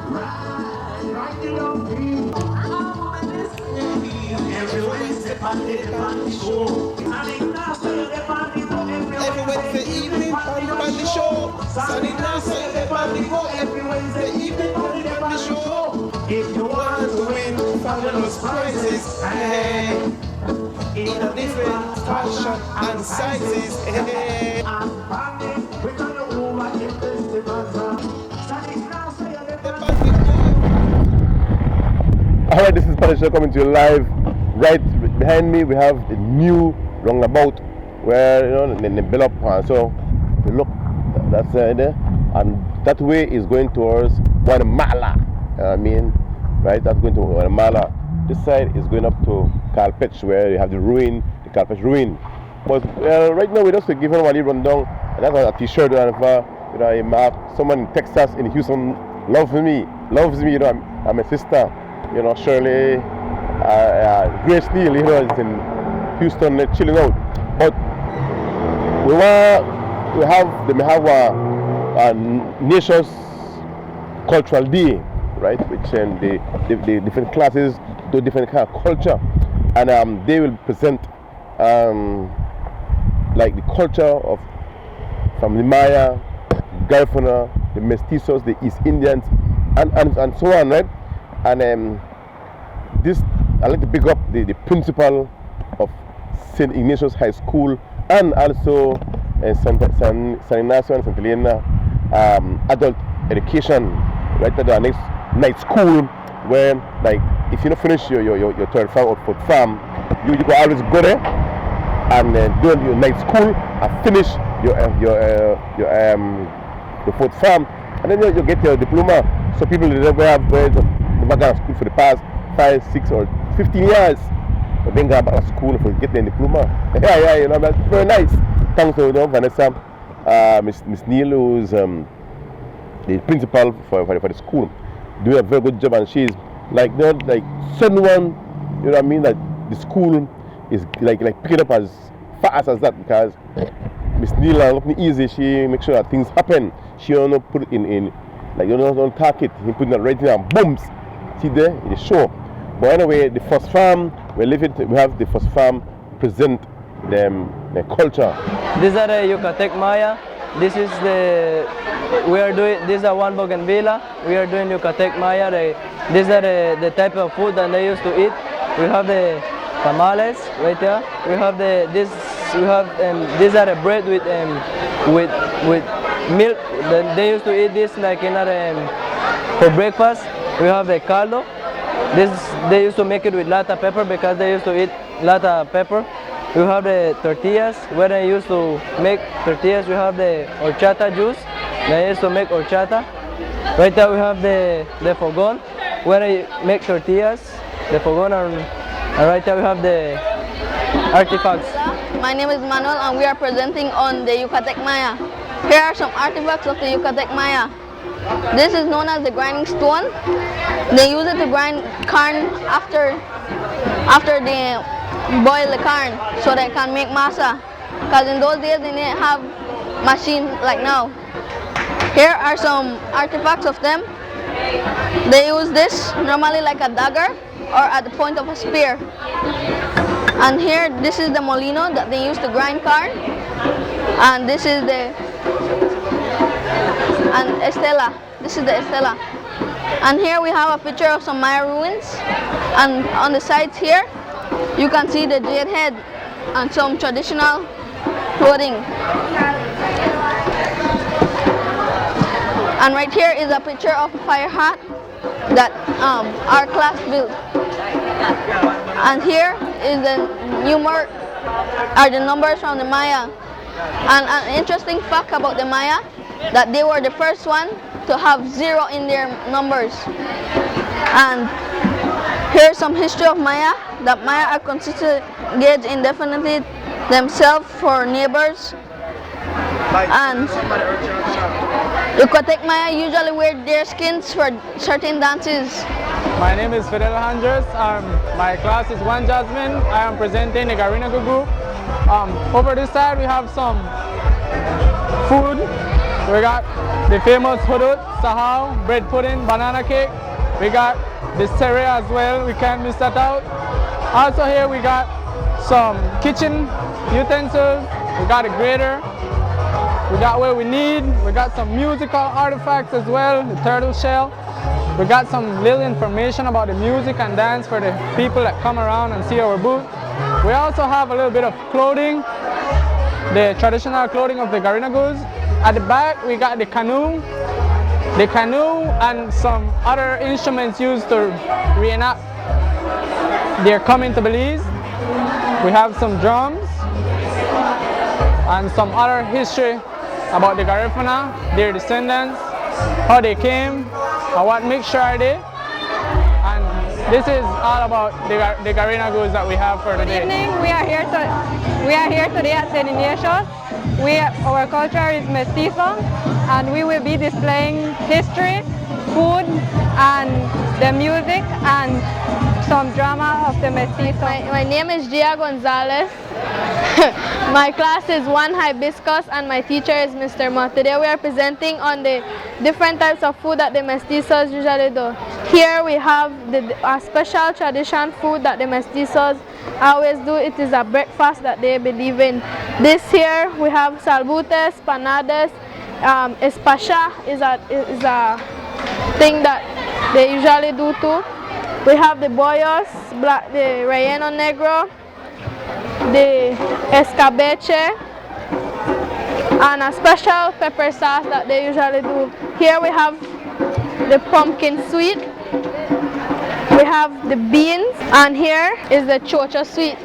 Every Wednesday evening, Pandy show. Sunny now, Sunday, Pandy go. Every Wednesday evening, Pandy show. If you want to win fabulous prizes, hey, in a different fashion and sizes, hey. Alright, this is Pandy coming to you live. Right behind me, we have a new roundabout where, you know, they build up. So, you look, that's there, and that way is going towards Guatemala. Right? That's going to Guatemala. This side is going up to Calpech, where you have the Calpech ruin. But right now, we're just giving a little rundown. And that's a T-shirt, you know, a mark. Someone in Texas, in Houston, loves me. You know, I'm a sister. You know, Shirley, Grace Neal, you know, is in Houston chilling out. But they may have a nation's cultural day, right? Which the different classes do different kind of culture, and they will present like the culture from the Maya, Garifuna, the Mestizos, the East Indians, and so on, right? And this, I like to pick up the principal of St. Ignatius High School and also San Ignacio and Santa Elena adult education, right at the next night school, where, like, if you don't finish your third farm or fourth farm, you can always go there and do your night school and finish your fourth farm, and then you get your diploma. So people never have gone to school for the past 5, 6, or 15 years, but then go back to school for get their diploma. Yeah, you know, that's very nice. Thanks to, you know, Vanessa, Miss Neal, who's the principal for the school, doing a very good job, and she's like, you know, like someone, you know what I mean, that the school is like picking up as fast as that, because Miss Neal, nothing easy. She makes sure that things happen. She don't put it in like, you know, don't talk it. He put it right in and booms. See there, in the show. But anyway, the first farm, we have the first farm present the culture. These are the Yucatec Maya. This is these are one bougainvillea. We are doing Yucatec Maya. These are the type of food that they used to eat. We have the tamales right there. We have these are the bread with milk. They used to eat this like for breakfast. We have the caldo. They used to make it with lata pepper because they used to eat lata pepper. We have the tortillas, where they used to make tortillas. We have the horchata juice. They used to make horchata. Right there we have the fogon, where they make tortillas. The fogon, and right there we have the artifacts. My name is Manuel, and we are presenting on the Yucatec Maya. Here are some artifacts of the Yucatec Maya. This is known as the grinding stone. They use it to grind corn after they boil the corn, so they can make masa. Because in those days they didn't have machines like now. Here are some artifacts of them. They use this normally like a dagger or at the point of a spear. And here, this is the molino that they use to grind corn. And this is the estela. This is the estela. And here we have a picture of some Maya ruins. And on the sides here, you can see the jade head and some traditional clothing. And right here is a picture of a fire hat that our class built. And here is the numbers from the Maya. And an interesting fact about the Maya, that they were the first one to have 0 in their numbers. And here's some history of Maya, that Maya are considered engaged indefinitely themselves for neighbors. And Yucatec Maya usually wear their skins for certain dances. My name is Fidel Alejandres. My class is 1 Jasmine. I am presenting the Garinagu group. Over this side we have some food. We got the famous hudut, sahau, bread pudding, banana cake. We got the cereal as well, we can't miss that out. Also here we got some kitchen utensils, we got a grater, we got what we need, we got some musical artifacts as well, the turtle shell. We got some little information about the music and dance for the people that come around and see our booth. We also have a little bit of clothing, the traditional clothing of the Garinagus. At the back we got the canoe and some other instruments used to reenact their coming to Belize. We have some drums and some other history about the Garifuna, their descendants, how they came, and what mixture are they. And this is all about the Garinagus that we have for today. Good evening. We are here today at St. Ignatius. Our culture is mestizo, and we will be displaying history, food, and the music and some drama of the mestizo. My name is Gia Gonzalez. My class is 1 Hibiscus and my teacher is Mr. Mo. Today we are presenting on the different types of food that the mestizos usually do. Here we have a special tradition food that the mestizos always do. It is a breakfast that they believe in. This here we have salbutes, panades, espasha is a thing that they usually do too. We have the bollos, the relleno negro, the escabeche, and a special pepper sauce that they usually do. Here we have the pumpkin sweet, we have the beans, and here is the chocho sweet.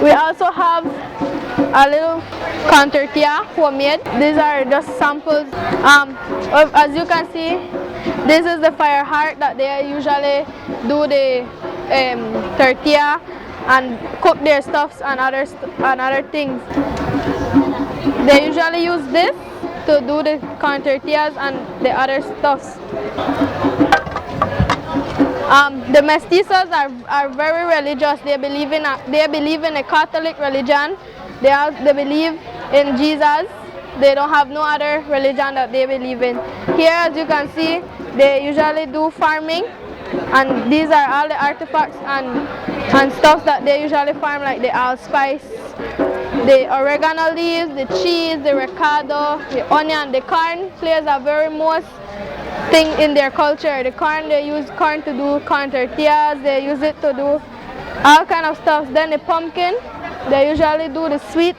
We also have a little corn tortilla homemade. These are just samples. As you can see, this is the fire heart that they usually do the tortilla and cook their stuffs and other things. They usually use this to do the corn tortillas and the other stuffs. The mestizos are very religious. They believe in a Catholic religion. They believe in Jesus. They don't have no other religion that they believe in. Here, as you can see, they usually do farming, and these are all the artifacts and stuff that they usually farm, like the allspice, the oregano leaves, the cheese, the recado, the onion. The corn plays a very most thing in their culture. The corn, they use corn to do corn tortillas. They use it to do all kind of stuff. Then the pumpkin, they usually do the sweet,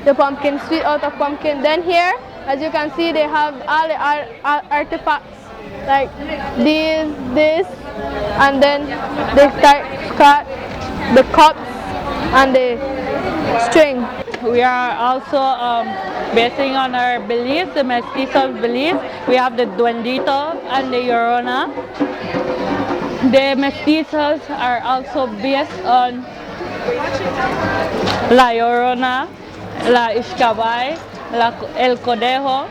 the pumpkin sweet out of pumpkin. Then here, as you can see, they have all the artifacts like this, and then the cups and the string. We are also basing on our beliefs, the mestizo beliefs. We have the Duendito and the Llorona. The mestizos are also based on La Llorona, La Ixcabay, El Conejo,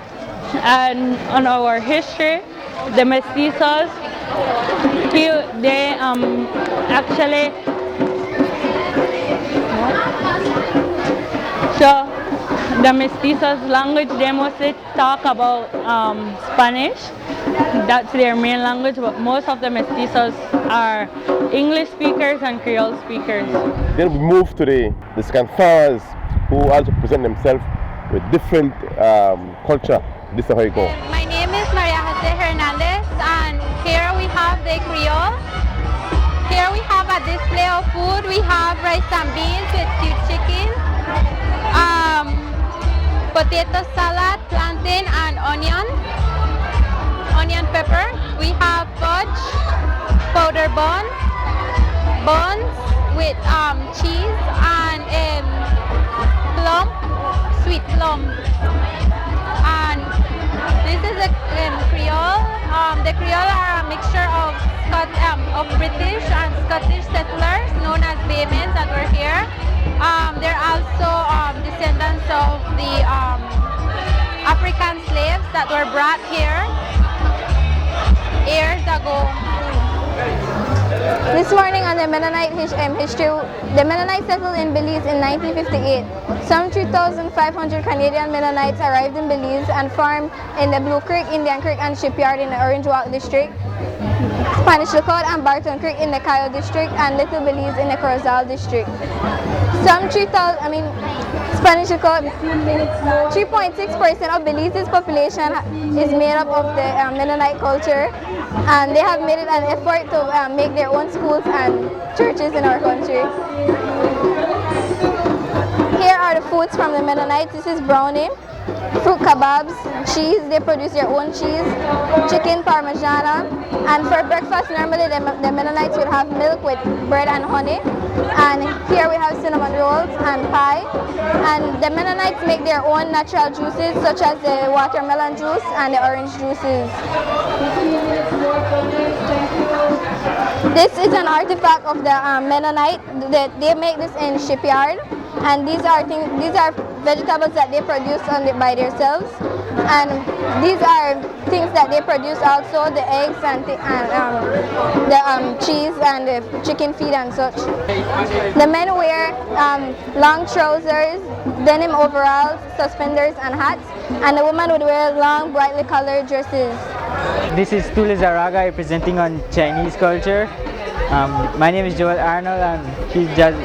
and on our history, the mestizos, they actually, so the mestizos language, they mostly talk about Spanish. That's their main language, but most of the mestizos are English speakers and Creole speakers. Then we move to the Scanfaras, who also present themselves with different culture. This is how you go. My name is Maria Jose Hernandez, and here we have the Creole. Here we have a display of food. We have rice and beans with stewed chicken, potato salad, plantain and onion pepper. We have fudge, powder buns with cheese and plum, sweet plum. And this is a Creole. The Creole are a mixture of British and Scottish settlers known as Baymans that were here. They're also descendants of the African slaves that were brought here years ago. This morning on the Mennonite history, the Mennonites settled in Belize in 1958. Some 3,500 Canadian Mennonites arrived in Belize and farmed in the Blue Creek, Indian Creek and Shipyard in the Orange Walk district, Spanish Lookout and Barton Creek in the Cayo district, and Little Belize in the Corozal district. Some 3,000, Spanish Lookout, 3.6% of Belize's population is made up of the Mennonite culture, and they have made it an effort to make their own schools and churches in our country. Here are the foods from the Mennonites. This is brownie, fruit kebabs, cheese, they produce their own cheese, chicken parmigiana, and for breakfast normally the Mennonites would have milk with bread and honey, and here we have cinnamon rolls and pie, and the Mennonites make their own natural juices such as the watermelon juice and the orange juices. This is an artifact of the Mennonite. They make this in Shipyard, and these are vegetables that they produce by themselves, and these are things that they produce also, the eggs and the cheese and the chicken feed and such. The men wear long trousers, denim overalls, suspenders and hats, and the woman would wear long brightly colored dresses. This is Tule Zaraga representing on Chinese culture. My name is Joel Arnold, and he's just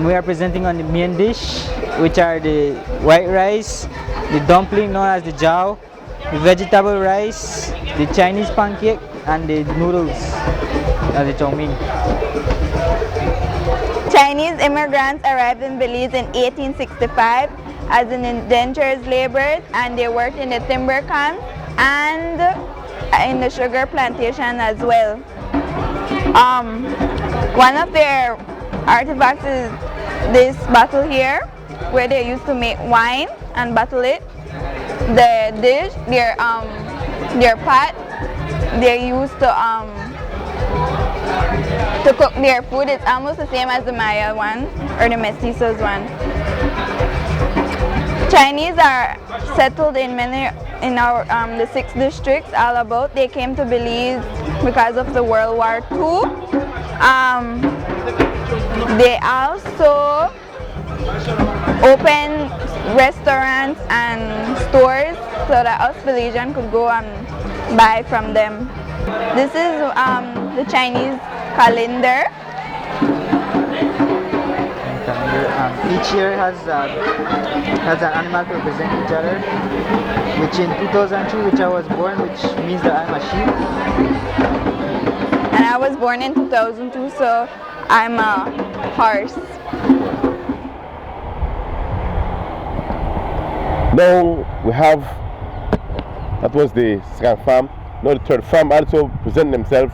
we are presenting on the main dish, which are the white rice, the dumpling known as the jiao, the vegetable rice, the Chinese pancake, and the noodles, the chow mein. Chinese immigrants arrived in Belize in 1865 as indentured laborers, and they worked in the timber camps and in the sugar plantation as well. One of their artifacts is this bottle here, where they used to make wine and bottle it. The dish, their pot, they used to cook their food. It's almost the same as the Maya one or the Mestizos one. Chinese are settled in many the 6 districts all about. They came to Belize because of the World War II. They also opened restaurants and stores so that us Belizeans could go and buy from them. This is the Chinese calendar. Each year has an animal to represent each other, which in 2002, which I was born, which means that I'm a sheep. And I was born in 2002, so I'm a horse. Now we have, that was the second farm. Now the third farm also present themselves,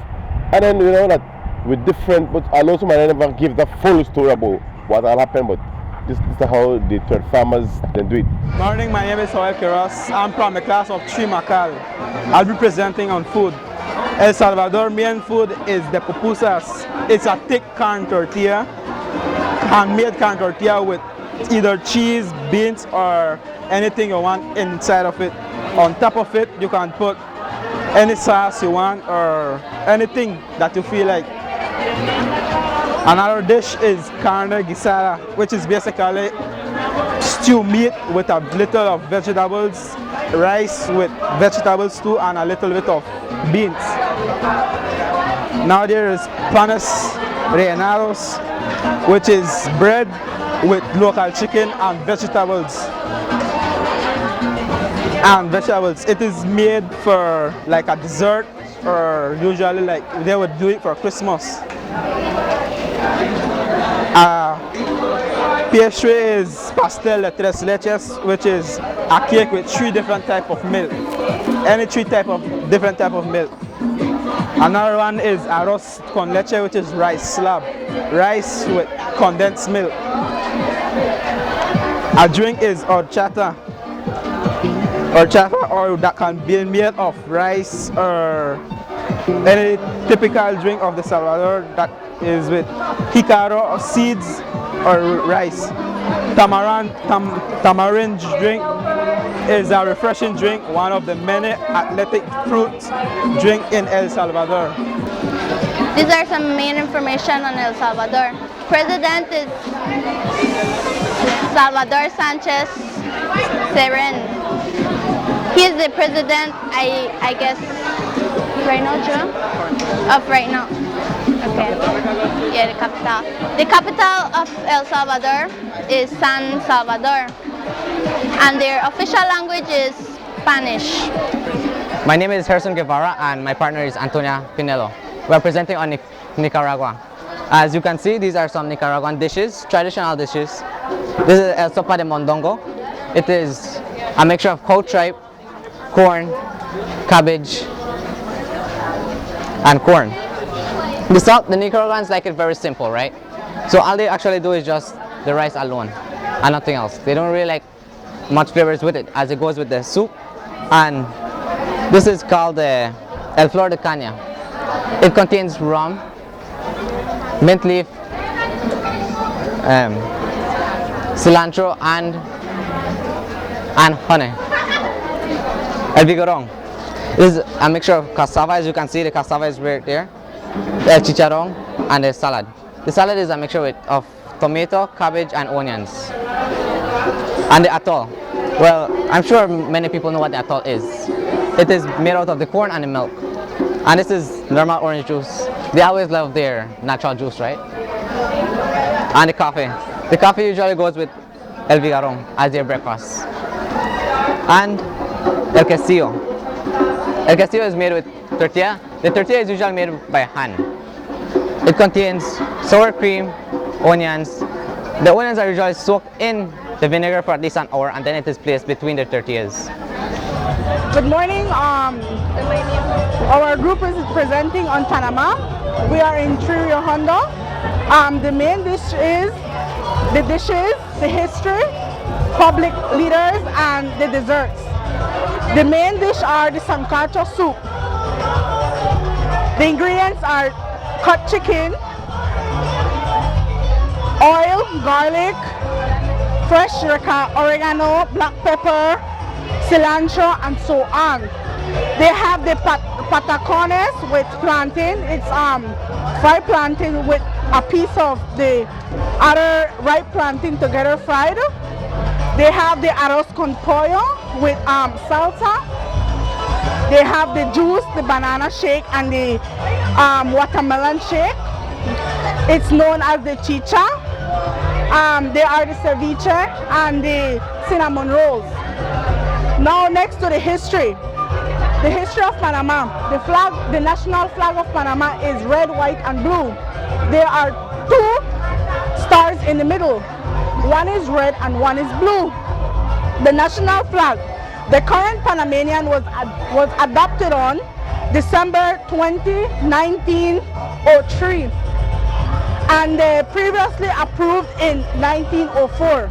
and then you know that with different, but I also might never give the full story about what all happened, but this is how the third farmers then do it. Morning, my name is Joel Quiroz. I'm from the class of 3 Macal. I'll be presenting on food. El Salvador main food is the pupusas. It's a thick corn tortilla, handmade corn tortilla with either cheese, beans, or anything you want inside of it. On top of it, you can put any sauce you want or anything that you feel like. Another dish is carne guisada, which is basically stew meat with a little of vegetables, rice with vegetables too, and a little bit of beans. Now there is panes rellenados, which is bread with local chicken and vegetables. It is made for like a dessert, or usually like they would do it for Christmas. Pastry is pastel de tres leches, which is a cake with 3 different types of milk. Any 3 different type of milk. Another one is arroz con leche, which is rice slab, rice with condensed milk. A drink is horchata. Horchata, or that can be made of rice or any typical drink of the Salvador that is with jicaro or seeds or rice. Tamarind drink is a refreshing drink, one of the many athletic fruit drink in El Salvador. These are some main information on El Salvador. President is Salvador Sanchez Seren. He is the president, I guess, right now, Joe? Of right now. Okay. Yeah, the capital. The capital of El Salvador is San Salvador. And their official language is Spanish. My name is Gerson Guevara and my partner is Antonia Pinelo. We are presenting on Nicaragua. As you can see, these are some Nicaraguan dishes, traditional dishes. This is El Sopa De Mondongo. It is a mixture of cold tripe, corn, cabbage, and corn. The Nicaraguans like it very simple, right? So all they actually do is just the rice alone and nothing else. They don't really like much flavors with it, as it goes with the soup. And this is called El Flor de Caña. It contains rum, mint leaf, cilantro, and honey. El Vigorón. This is a mixture of cassava. As you can see, the cassava is right there. El chicharrón and the salad. The salad is a mixture of tomato, cabbage, and onions. And the atoll. Well, I'm sure many people know what the atoll is. It is made out of the corn and the milk. And this is normal orange juice. They always love their natural juice, right? And the coffee. The coffee usually goes with El Vigorón as their breakfast. And El Quesillo. El Quesillo is made with tortilla. The tortilla is usually made by hand. It contains sour cream, onions. The onions are usually soaked in the vinegar for at least an hour, and then it is placed between the tortillas. Good morning. Our group is presenting on Panama. We are in Rio Hondo. The main dish is the dishes, the history, public leaders, and the desserts. The main dish are the sancocho soup. The ingredients are cut chicken, oil, garlic, fresh oregano, black pepper, cilantro, and so on. They have the patacones with plantain. It's fried plantain with a piece of the other ripe plantain together fried. They have the arroz con pollo with salsa. They have the juice, the banana shake, and the watermelon shake. It's known as the chicha. They are the ceviche and the cinnamon rolls. Now next to the history. The history of Panama. The flag, the national flag of Panama is red, white, and blue. There are two stars in the middle. One is red and one is blue. The national flag. The current Panamanian was adopted on December 20, 1903, and previously approved in 1904.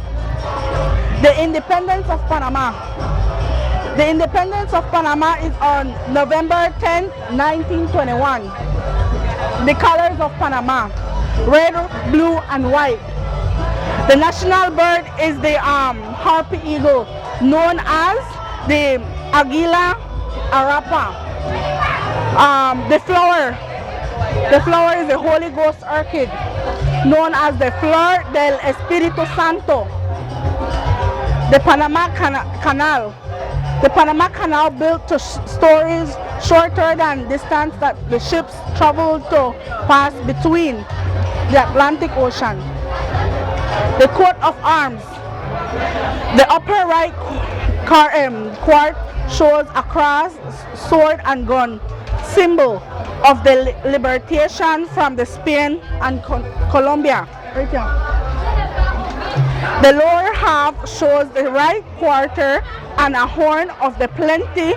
The independence of Panama. The independence of Panama is on November 10, 1921. The colors of Panama, red, blue, and white. The national bird is the harpy eagle, known as the Aguila arapa. The flower is the Holy Ghost orchid, known as the Flor del Espíritu Santo. The Panama Canal. The Panama Canal built to stories shorter than distance that the ships traveled to pass between the Atlantic Ocean. The coat of arms. The upper right quart shows a cross, sword, and gun, symbol of the liberation from the Spain and Colombia. Right here. The lower half shows the right quarter and a horn of the plenty,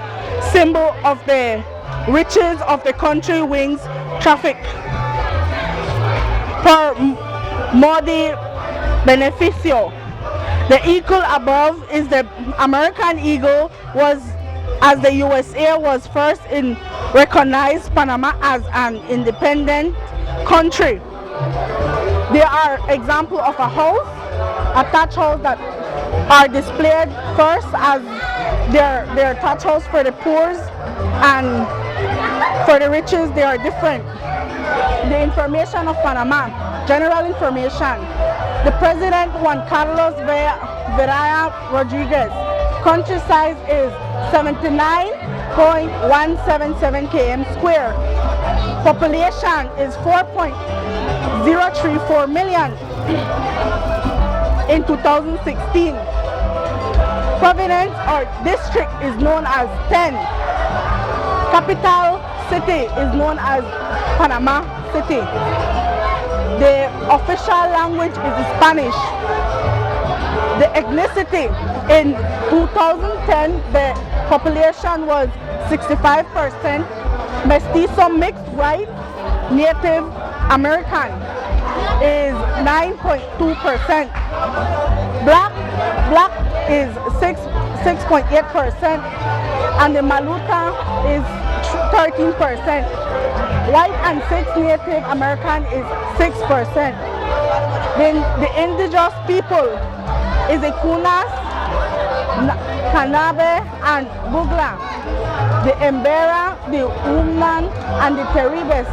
symbol of the riches of the country wings traffic. Per modi beneficio. The eagle above is the American eagle, as the USA was first in recognized Panama as an independent country. There are examples of a house, a thatch house that are displayed first as their thatch house for the poor and For the riches, they are different. The information of Panama, general information. The president, Juan Carlos Varela Rodriguez. Country size is 79.177 km square. Population is 4.034 million in 2016. Province or district is known as 10. Capital city is known as Panama City. The official language is Spanish. The ethnicity in 2010, the population was 65%, Mestizo mixed white, Native American is 9.2%, Black is 6.8%, and the Maluta is 13%. White and 6 Native American is 6%. Then the indigenous people is the Kunas, Kanabe, and Bugla. The Embera, the Umnan, and the Teribes,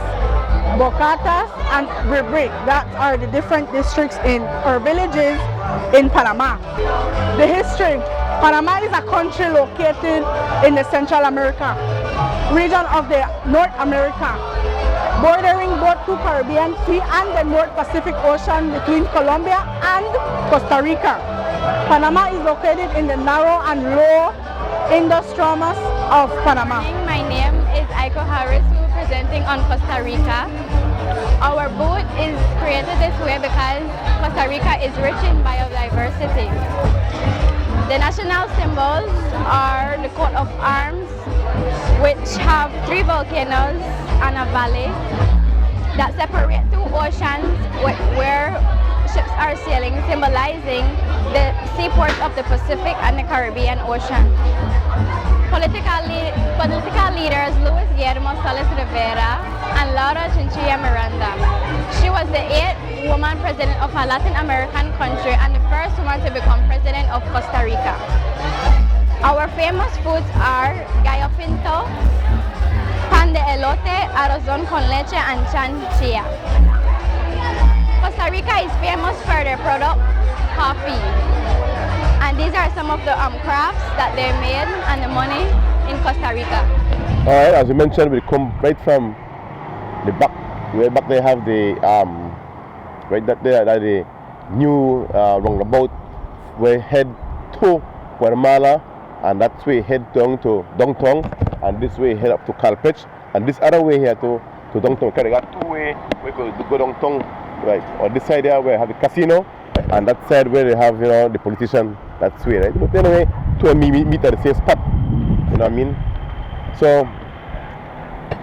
Bocatas, and Bribric. That are the different districts or villages in Panama. The history. Panama is a country located in the Central America region of the North America, bordering both two Caribbean Sea and the North Pacific Ocean between Colombia and Costa Rica. Panama is located in the narrow and low industrials of Panama. My name is Aiko Harris, presenting on Costa Rica. Our boat is created this way because Costa Rica is rich in biodiversity. The national symbols are the coat of arms, which have 3 volcanoes and a valley that separate 2 oceans where ships are sailing, symbolizing the seaports of the Pacific and the Caribbean Ocean. Political leaders Luis Guillermo Solis Rivera and Laura Chinchilla Miranda. She was the 8th woman president of a Latin American country and the first woman to become president of Costa Rica. Our famous foods are gallo pinto, pan de elote, arrozón con leche, and chanchilla. Costa Rica is famous for their product, coffee. And these are some of the crafts that they made and the money in Costa Rica. Alright, as you mentioned, we come right from the back, where back they have the, right that there, that the new roundabout, we head to Guatemala, and that's way head down to downtown, and this way head up to Calpech, and this other way here to downtown. We got 2 ways, we could go downtown, right? On this side here, we have the casino, and that side where they have, the politician, that's way, right? But anyway, 2 meet at the same spot, you know what I mean? So,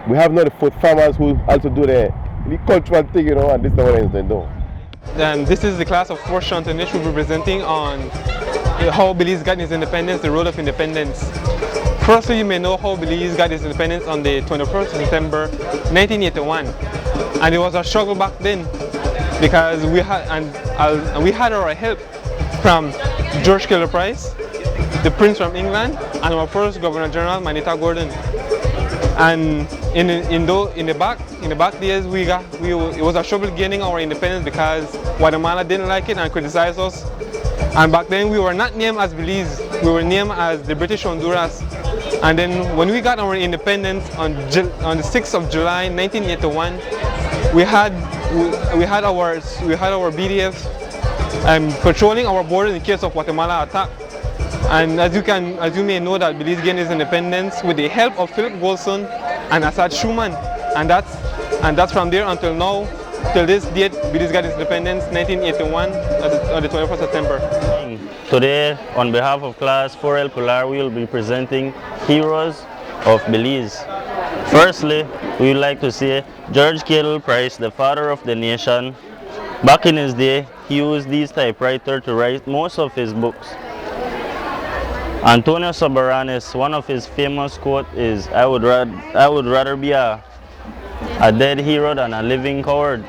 we have now the food farmers who also do the cultural thing, and this is what they do. And this is the class of 4th shunt, and this will be presenting on how Belize got its independence, the road of independence. Firstly, you may know how Belize got its independence on the 21st of September 1981. And it was a struggle back then because we had our help from George Keller Price, the Prince from England, and our first Governor General, Manita Gordon. And in the back days, it was a struggle gaining our independence because Guatemala didn't like it and criticized us. And back then we were not named as Belize, we were named as the British Honduras. And then when we got our independence on the 6th of July 1981, we had our BDF patrolling our border in case of Guatemala attack. And as you may know, that Belize gained its independence with the help of Philip Golson and Assad Schuman, and that's from there until now, till this date, Belize got its independence, 1981, on the 21st of September. Today, on behalf of Class 4L Pilar, we will be presenting Heroes of Belize. Firstly, we would like to say George Keller Price, the father of the nation. Back in his day, he used these typewriters to write most of his books. Antonio Soberanes, one of his famous quotes is, I would rather be a dead hero than a living coward.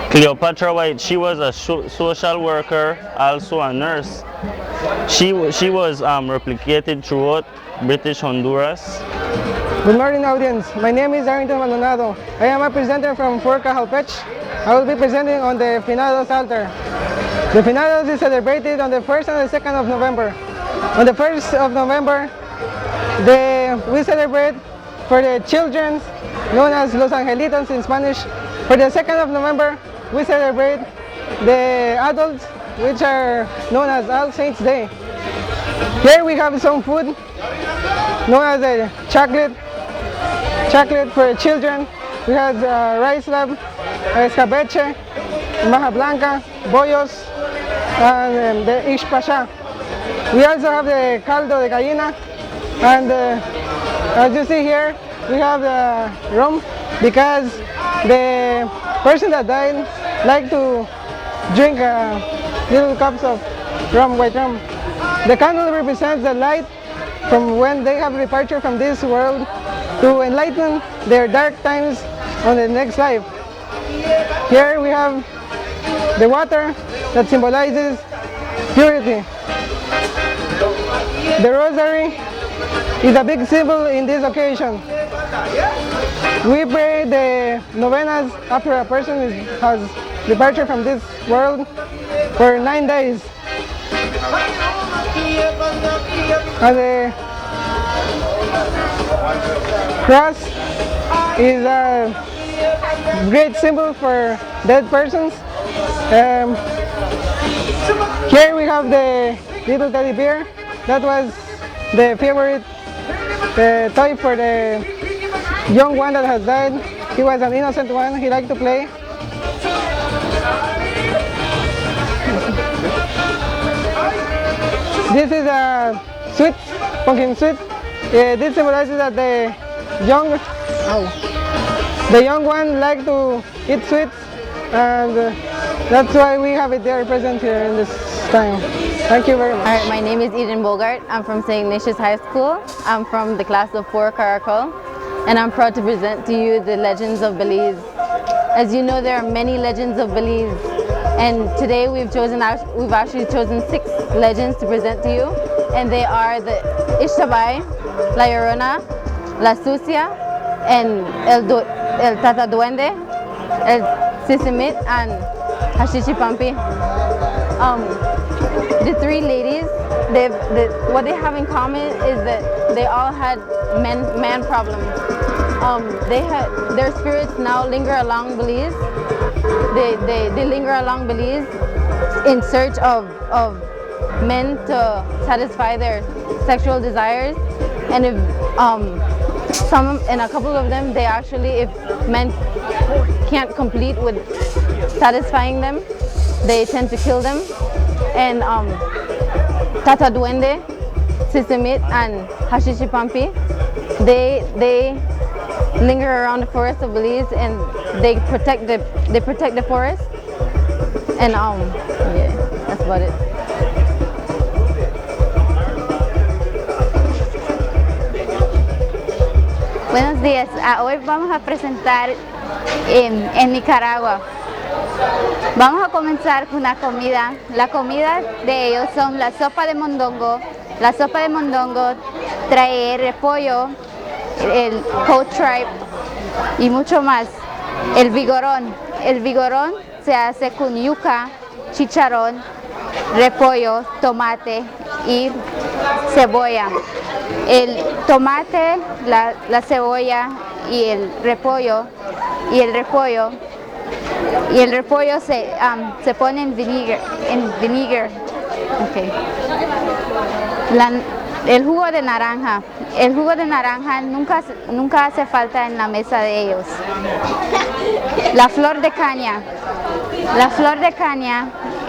Cleopatra White, she was a social worker, also a nurse. She was replicated throughout British Honduras. Good morning, audience. My name is Untitled Maldonado. I am a presenter from Fort Cajalpech. I will be presenting on the Finados altar. The Finados is celebrated on the 1st and the 2nd of November. On the 1st of November, we celebrate for the children, known as Los Angelitos in Spanish. For the 2nd of November, we celebrate the adults, which are known as All Saints Day. Here we have some food, known as the chocolate for children. We have rice lab, escabeche, maja blanca, bollos, and the ishpasha. We also have the caldo de gallina, and as you see here, we have the rum, because the person that died liked to drink little cups of rum, white rum. The candle represents the light from when they have departure from this world to enlighten their dark times on the next life. Here we have the water that symbolizes purity. The rosary is a big symbol in this occasion. We pray the novenas after a person has departure from this world for 9 days. And the cross is a great symbol for dead persons. Here we have the little teddy bear. That was the favorite toy for the young one that has died. He was an innocent one. He liked to play. This is a sweet, pumpkin sweet. This symbolizes that the young one like to eat sweets, and that's why we have it there present here in this time. Thank you very much. All right, my name is Eden Bogart. I'm from St. Ignatius High School. I'm from the class of 4 Caracol, and I'm proud to present to you the legends of Belize. As you know, there are many legends of Belize, and today we've actually chosen 6 legends to present to you, and they are the Ixtabay, La Llorona, La Sucia, and El Tata Duende, El Sisimit, and Hashishipampi. The 3 ladies, what they have in common is that they all had man problems. Their spirits now linger along Belize. They linger along Belize in search of men to satisfy their sexual desires, and if a couple of them, they actually, if men can't complete with satisfying them, they tend to kill them. And Tata Duende, Sisimit, and Hashishipampi, they linger around the forest of Belize, and they protect the forest. And yeah, that's about it. Buenos días, hoy vamos a presentar en Nicaragua. Vamos a comenzar con una comida. La comida de ellos son la sopa de mondongo. La sopa de mondongo trae repollo, el cold tripe y mucho más. El vigorón se hace con yuca, chicharrón, repollo, tomate y cebolla. El tomate, la cebolla y el repollo se pone en vinegar. Okay. El jugo de naranja nunca hace falta en la mesa de ellos. La flor de caña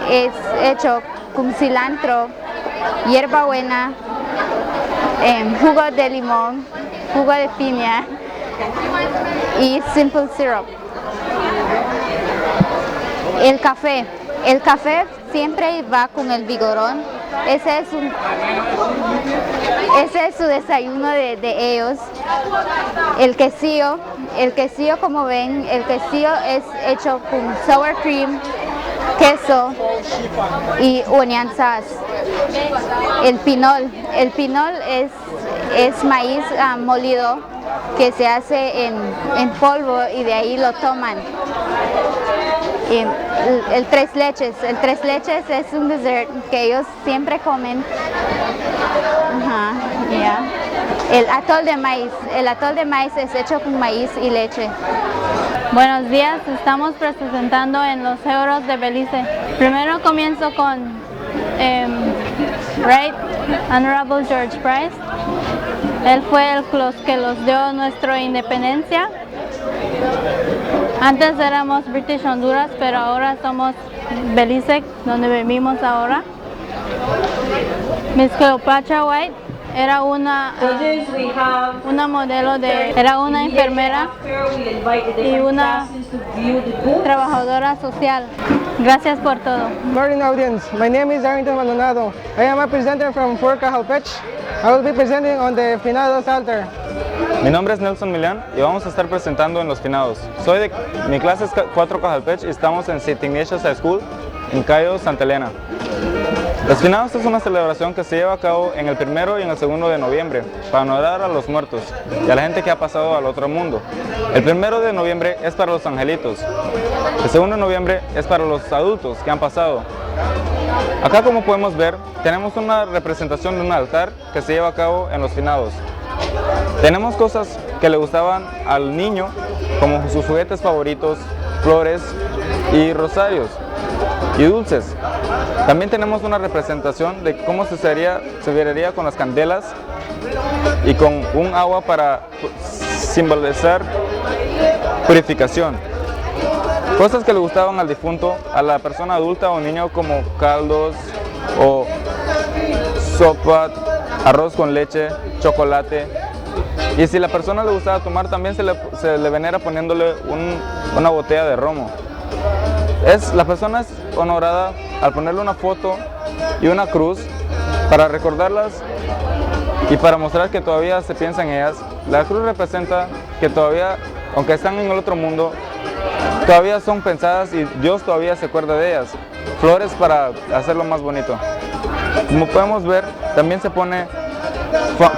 es hecho con cilantro, hierbabuena, jugo de limón, jugo de piña y simple syrup. El café siempre va con el vigorón. Ese es su desayuno de ellos. El quesillo, como ven, el quesillo es hecho con sour cream, queso y onion sauce. El pinol es maíz molido que se hace en polvo y de ahí lo toman. El tres leches es un dessert que ellos siempre comen. Ajá, yeah. El atol de maíz es hecho con maíz y leche. Buenos días, estamos presentando en los euros de Belice. Primero comienzo con Right Honorable George Price. Él fue el que los dio nuestra independencia. Antes éramos British Honduras, pero ahora somos Belize, donde vivimos ahora. Miss Cleopatra White era una modelo era una enfermera y una trabajadora social. Gracias por todo. Morning audience, my name is Untitled Maldonado. I am a presenter from Fort Cajalpech. I will be presenting on the Finados altar. Mi nombre es Nelson Milán y vamos a estar presentando en los finados. Mi clase es 4 Cajalpech y estamos en St. Ignatius High School en Cayo, Santa Elena. Los finados es una celebración que se lleva a cabo en el 1 y en el 2 de noviembre para honorar a los muertos y a la gente que ha pasado al otro mundo. El 1 de noviembre es para los angelitos. El 2 de noviembre es para los adultos que han pasado. Acá, como podemos ver, tenemos una representación de un altar que se lleva a cabo en los finados. Tenemos cosas que le gustaban al niño, como sus juguetes favoritos, flores y rosarios y dulces. También tenemos una representación de cómo se vería con las candelas y con un agua para simbolizar purificación. Cosas que le gustaban al difunto, a la persona adulta o niño, como caldos o sopa, arroz con leche, chocolate. Y si la persona le gustaba tomar, también se le venera poniéndole una botella de romo. La persona es honorada al ponerle una foto y una cruz para recordarlas y para mostrar que todavía se piensa en ellas. La cruz representa que todavía, aunque están en el otro mundo, todavía son pensadas y Dios todavía se acuerda de ellas. Flores para hacerlo más bonito. Como podemos ver, también se pone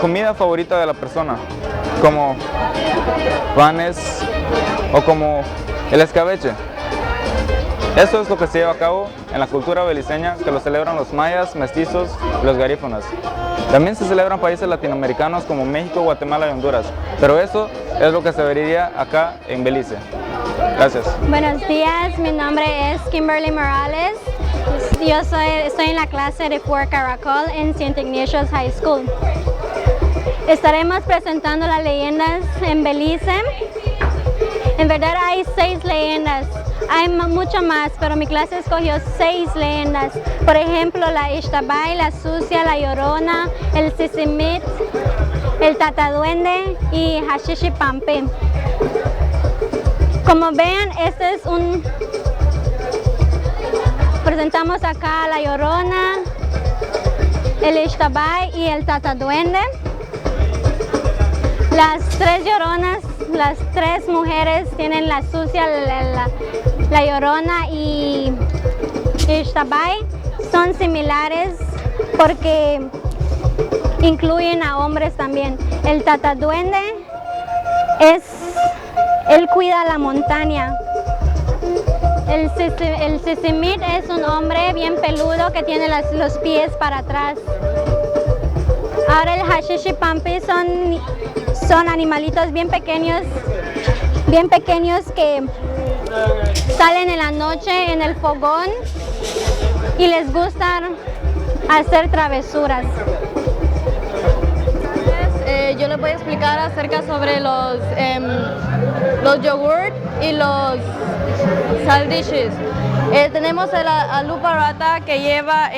comida favorita de la persona, como panes o como el escabeche. Eso es lo que se lleva a cabo en la cultura beliceña, que lo celebran los mayas, mestizos y los garífonas. También se celebran países latinoamericanos como México, Guatemala y Honduras, pero eso es lo que se vería acá en Belice. Gracias. Buenos días, mi nombre es Kimberly Morales. Yo estoy en la clase de Fort Caracol en St. Ignatius High School. Estaremos presentando las leyendas en Belice. En verdad hay 6 leyendas. Hay mucho más, pero mi clase escogió 6 leyendas. Por ejemplo, la Ixtabay, la Sucia, la Llorona, el Sisimit, el Tataduende y Hashishipampe. Como vean, presentamos acá a la Llorona, el Ixtabay y el Tataduende. Las 3 lloronas, las 3 mujeres tienen la Sucia, la Llorona y Ixtabay. Son similares porque incluyen a hombres también. El Tataduende él cuida la montaña. El Sisimit es un hombre bien peludo que tiene los pies para atrás. Ahora el Hashishipampi son animalitos bien pequeños que salen en la noche en el fogón y les gusta hacer travesuras. Yo les voy a explicar acerca sobre los yogurt y los salt dishes. Tenemos el aloo paratha que lleva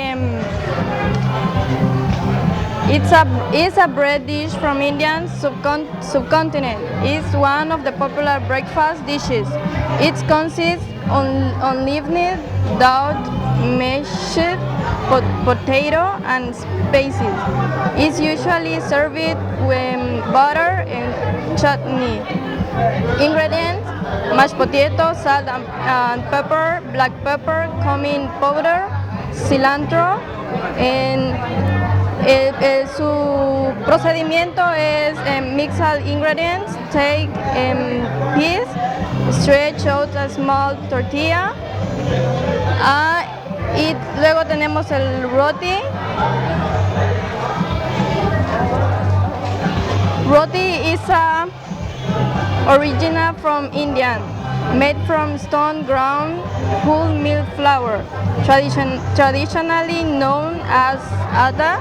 it's a bread dish from Indian subcontinent. It's one of the popular breakfast dishes. It consists on leavened dough, mashed potato and spices. It's usually served with butter and chutney. Ingredients: mashed potato, salt and pepper, black pepper, cumin powder, cilantro, and Su procedimiento es mix all ingredients, take peas, stretch out a small tortilla, y luego tenemos el roti. Roti is a original from India, made from stone ground whole milk flour, traditionally known as atta,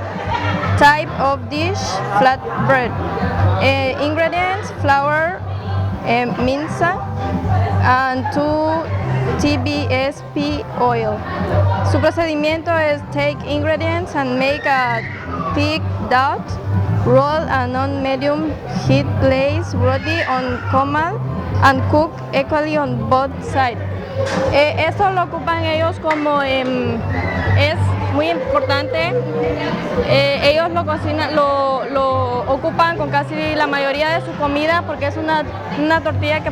type of dish, flat bread. Ingredients: flour, mince, and 2 TBSP oil. Su procedimiento es take ingredients and make a thick dough, roll and on medium heat place roti on comal and cook equally on both sides. Esto lo ocupan ellos como es muy importante. Ellos lo cocinan, lo ocupan con casi la mayoría de su comida porque es una tortilla que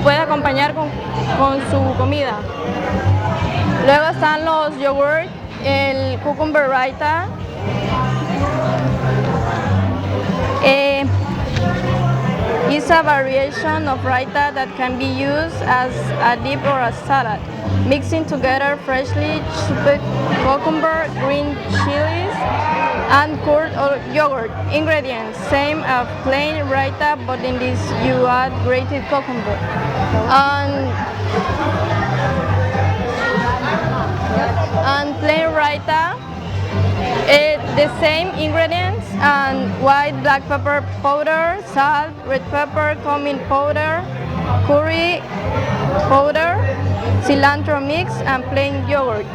puede acompañar con su comida. Luego están los yogurt, el cucumber raita. Is a variation of raita that can be used as a dip or a salad, mixing together freshly chopped cucumber, green chilies, and curd or yogurt. Ingredients: same as plain raita, but in this you add grated cucumber. And plain raita, the same ingredients, and white black pepper powder, salt, red pepper, cumin powder, curry powder, cilantro mix, and plain yogurt.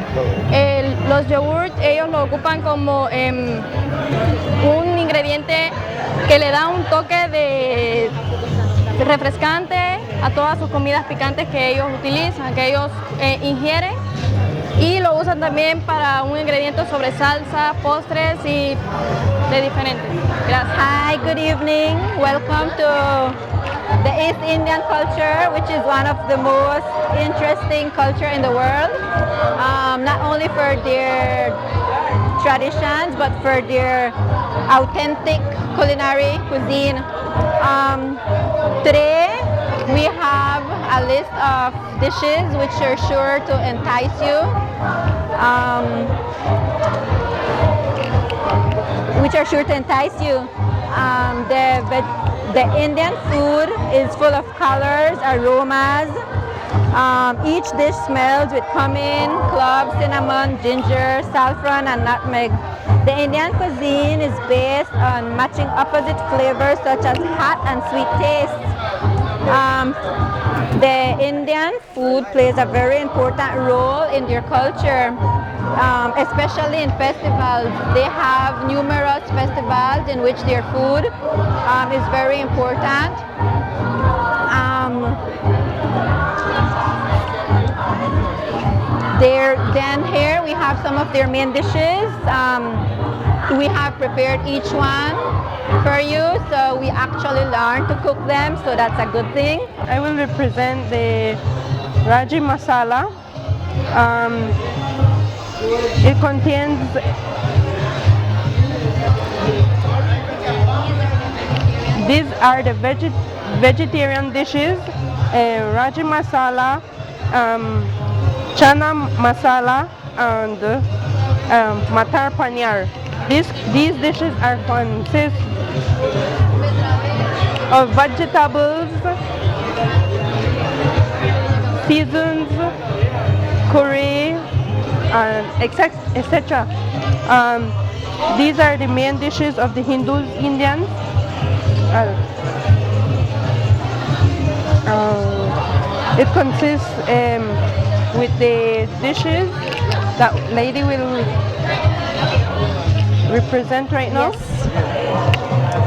Los yogurt ellos lo ocupan como un ingrediente que le da un toque de refrescante a todas sus comidas picantes que ellos utilizan, que ellos ingieren. Y lo usan también para un ingrediente sobre salsa, postres y de diferentes. Gracias. Hi, good evening. Welcome to the East Indian culture, which is one of the most interesting culture in the world. Not only for their traditions, but for their authentic culinary cuisine. Today, we have a list of dishes which are sure to entice you. The Indian food is full of colors, aromas. Each dish smells with cumin, cloves, cinnamon, ginger, saffron, and nutmeg. The Indian cuisine is based on matching opposite flavors such as hot and sweet tastes. The Indian food plays a very important role in their culture, especially in festivals. They have numerous festivals in which their food is very important. Then here we have some of their main dishes. We have prepared each one for you, so we actually learned to cook them, so that's a good thing. I will represent the Raji masala. It contains these are the vegetarian dishes: Raji masala, chana masala, and matar paneer. These dishes are consist of vegetables, seasons, curry, and etc. These are the main dishes of the Indians. It consists with the dishes that lady will represent right now. Yes.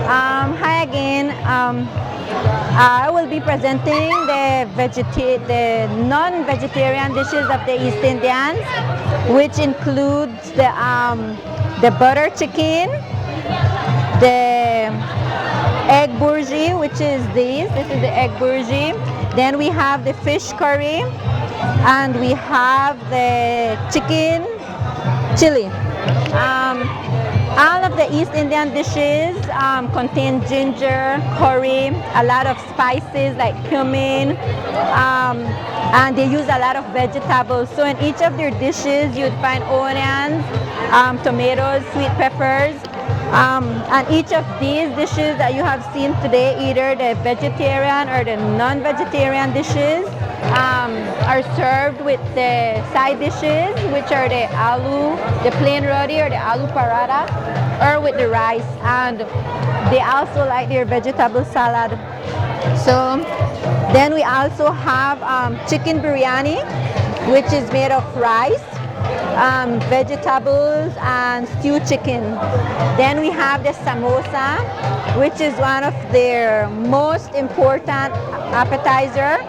Hi again. I will be presenting the non-vegetarian dishes of the East Indians, which includes the butter chicken, the egg burji, which is this is the egg burji. Then we have the fish curry, and we have the chicken chili. All of the East Indian dishes contain ginger, curry, a lot of spices like cumin, and they use a lot of vegetables. So in each of their dishes, you'd find onions, tomatoes, sweet peppers, and each of these dishes that you have seen today, either the vegetarian or the non-vegetarian dishes, are served with the side dishes, which are the aloo, the plain roti or the aloo paratha, or with the rice. And they also like their vegetable salad. So then we also have chicken biryani, which is made of rice, vegetables, and stewed chicken. Then we have the samosa, which is one of their most important appetizer.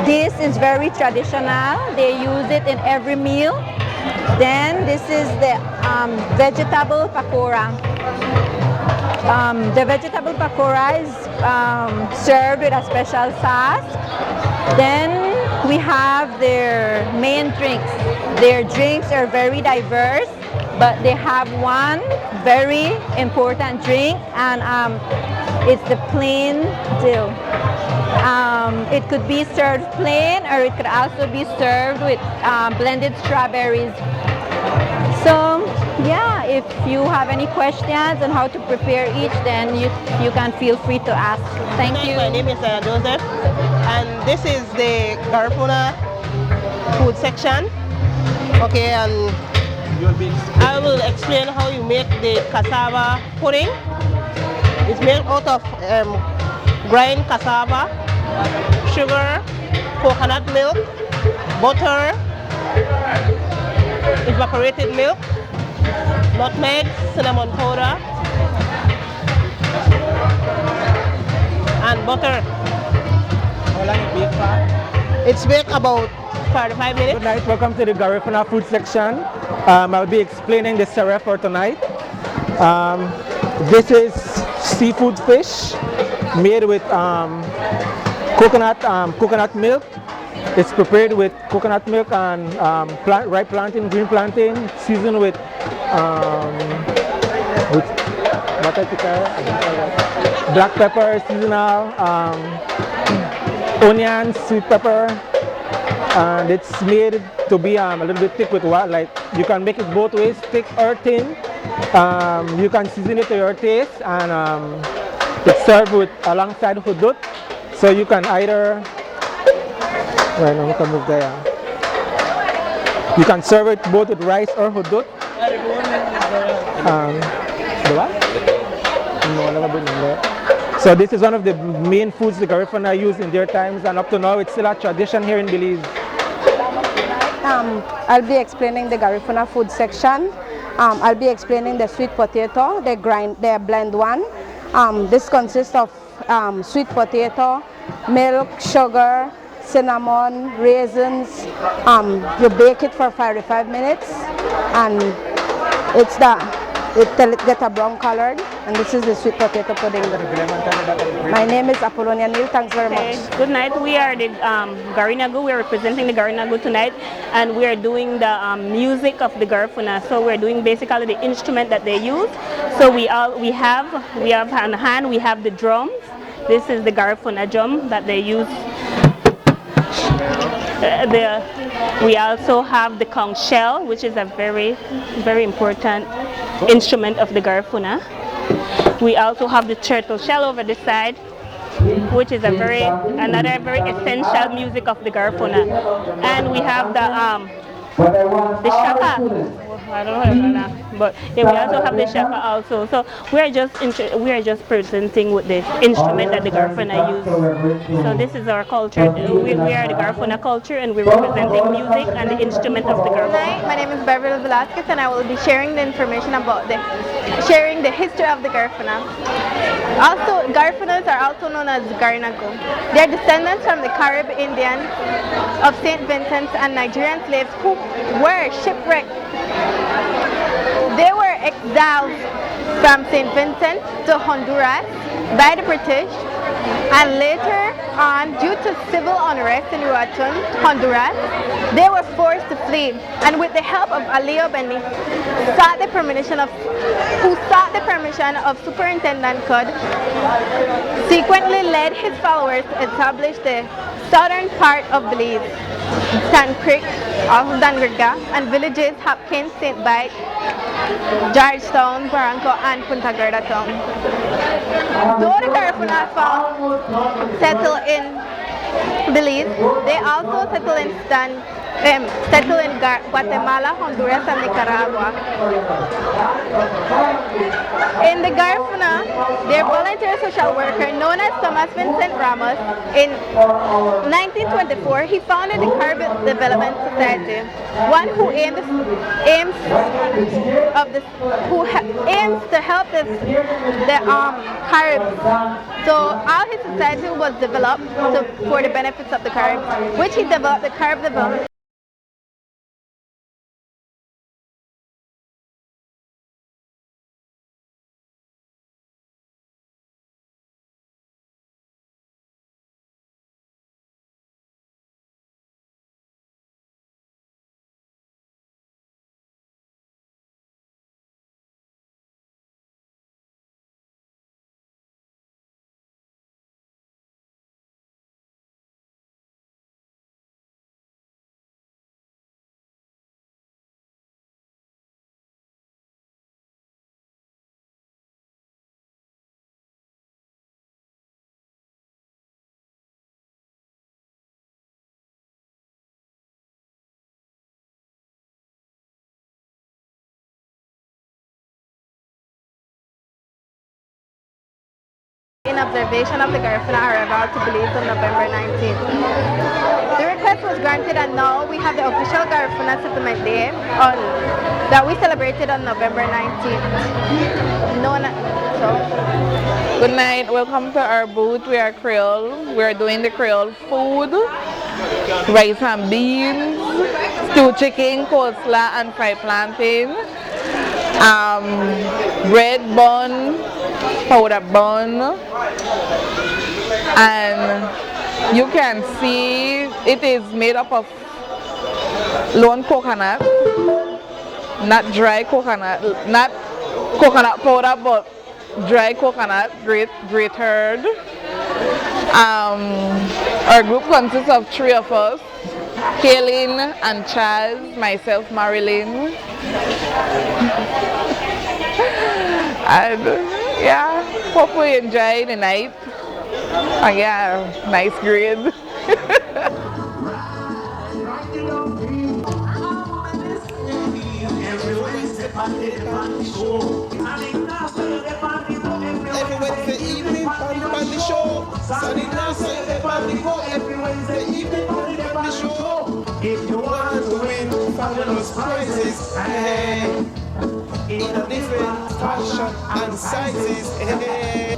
This is very traditional. They use it in every meal. Then this is the vegetable pakora. The vegetable pakora is served with a special sauce. Then we have their main drinks. Their drinks are very diverse, but they have one very important drink, and it's the plain dill. It could be served plain, or it could also be served with blended strawberries. So yeah, if you have any questions on how to prepare each, then you can feel free to ask. Thank you. My name is Joseph, and this is the Garifuna food section. Okay, and I will explain how you make the cassava pudding. It's made out of grind cassava, sugar, coconut milk, butter, evaporated milk, nutmeg, cinnamon powder, and butter. How long it bake for? It's baked about 45 minutes. Good night, welcome to the Garifuna food section. I'll be explaining the syrup for tonight. This is seafood fish made with coconut milk. It's prepared with coconut milk and ripe plantain, green plantain, seasoned with black pepper, seasonal, onions, sweet pepper, and it's made to be a little bit thick with what, like you can make it both ways, thick or thin. You can season it to your taste, and it's served with alongside hudut. So you can either, you can serve it both with rice or hudut. So this is one of the main foods the Garifuna use in their times, and up to now it's still a tradition here in Belize. I'll be explaining the Garifuna food section. I'll be explaining the sweet potato, the blend one. This consists of sweet potato, milk, sugar, cinnamon, raisins. You bake it for 45 minutes, and till it gets a brown colored. And this is the sweet potato pudding. My name is Apollonia Neal. Thanks very much. Good night. We are the Garinagu. We are representing the Garinagu tonight, and we are doing the music of the Garifuna. So we're doing basically the instrument that they use. So we have on hand, we have the drums. This is the Garifuna drum that they use. We also have the conch shell, which is a very, very important instrument of the Garifuna. We also have the turtle shell over this side, which is another very essential music of the Garifuna. And we have the shaka. I don't know, but yeah, we also have the shaka also. So we are just presenting with the instrument that the Garifuna use. So this is our culture. We are the Garifuna culture, and we're representing music and the instrument of the Garifuna. Hi, my name is Beverly Velasquez, and I will be sharing the information about sharing the history of the Garifuna. Also, Garifunas are also known as Garinagu. They are descendants from the Carib Indians of St. Vincent and Nigerian slaves who were shipwrecked. They were exiled from St. Vincent to Honduras by the British, and later on, due to to civil unrest in Roatan, Honduras, they were forced to flee, and with the help of Alio Beni, who sought the permission of Superintendent Cud, sequently led his followers to establish the southern part of Belize, Sand Creek, off of Dangrega, and villages Hopkins, St. Bite, Georgetown, Barranco, and Punta Gorda town. Though the Garifuna settled in Belize, they also settled in Guatemala, Honduras, and Nicaragua. In the Garifuna, their voluntary social worker known as Thomas Vincent Ramos, in 1924, he founded the Caribbean Development Society, one who aims to help the Caribs. So all his society was developed for the benefits of the Caribs, which he developed the Carib Development. In observation of the Garifuna arrival to Belize on November 19th. The request was granted, and now we have the official Garifuna Settlement Day that we celebrated on November 19th. Good night, welcome to our booth. We are Creole. We are doing the Creole food, rice and beans, stewed chicken, coleslaw and fried plantain, bread bun, powder bun, and you can see it is made up of lone coconut, not dry coconut, not coconut powder but dry coconut, grated. Our group consists of 3 of us, Kaylin and Chaz, myself, Marilyn. And yeah, hope we enjoy the night. And yeah, nice grade. Every Wednesday evening, Pandy show. Sunday night, Pandy go. Every Wednesday evening, Pandy show. If you want to win fabulous prizes, hey, in a different fashion and sizes, hey.